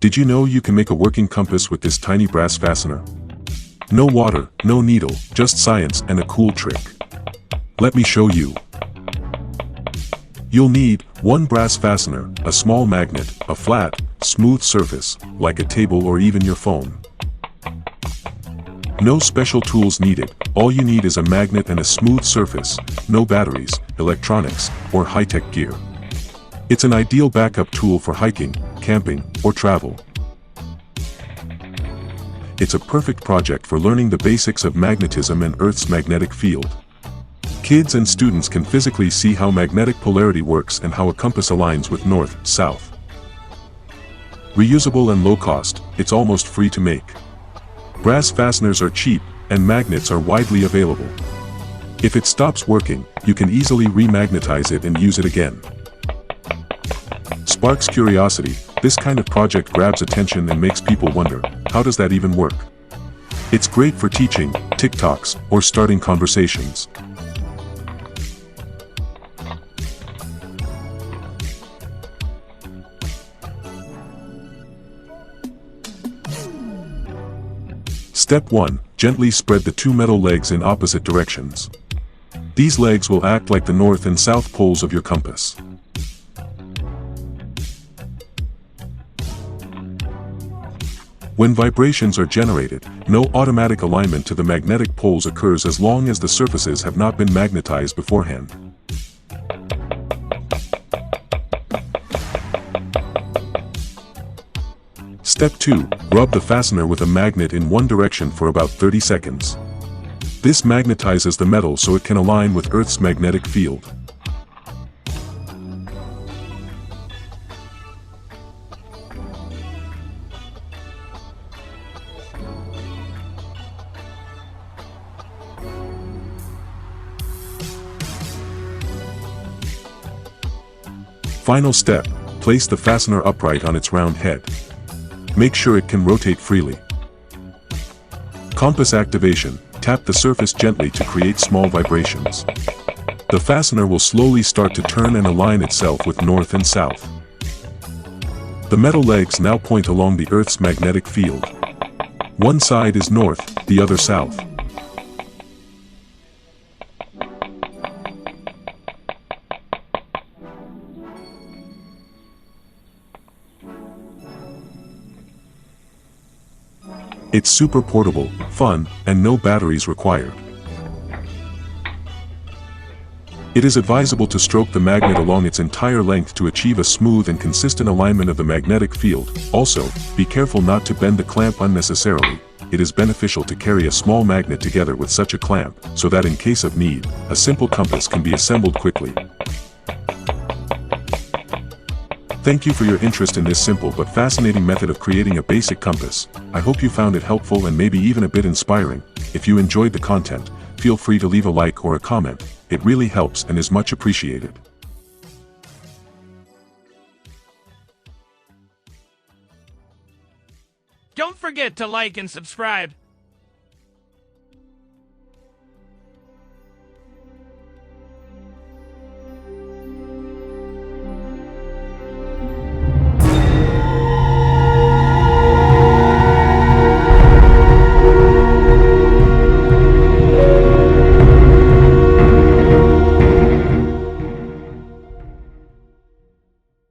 Did you know you can make a working compass with this tiny brass fastener? No water, no needle, just science and a cool trick. Let me show you. You'll need one brass fastener, a small magnet, a flat, smooth surface, like a table or even your phone. No special tools needed, all you need is a magnet and a smooth surface, no batteries, electronics, or high-tech gear. It's an ideal backup tool for hiking, camping, or travel. It's a perfect project for learning the basics of magnetism and Earth's magnetic field. Kids and students can physically see how magnetic polarity works and how a compass aligns with north, south. Reusable and low cost, it's almost free to make. Brass fasteners are cheap, and magnets are widely available. If it stops working, you can easily remagnetize it and use it again. Sparks curiosity, this kind of project grabs attention and makes people wonder, how does that even work? It's great for teaching, TikToks, or starting conversations. Step 1. Gently spread the two metal legs in opposite directions. These legs will act like the north and south poles of your compass. When vibrations are generated, no automatic alignment to the magnetic poles occurs as long as the surfaces have not been magnetized beforehand. Step 2. Rub the fastener with a magnet in one direction for about 30 seconds. This magnetizes the metal so it can align with Earth's magnetic field. Final step, place the fastener upright on its round head. Make sure it can rotate freely. Compass activation, tap the surface gently to create small vibrations. The fastener will slowly start to turn and align itself with north and south. The metal legs now point along the Earth's magnetic field. One side is north, the other south. It's super portable, fun, and no batteries required. It is advisable to stroke the magnet along its entire length to achieve a smooth and consistent alignment of the magnetic field. Also, be careful not to bend the clamp unnecessarily. It is beneficial to carry a small magnet together with such a clamp, so that in case of need, a simple compass can be assembled quickly. Thank you for your interest in this simple but fascinating method of creating a basic compass. I hope you found it helpful and maybe even a bit inspiring. If you enjoyed the content, feel free to leave a like or a comment. It really helps and is much appreciated. Don't forget to like and subscribe.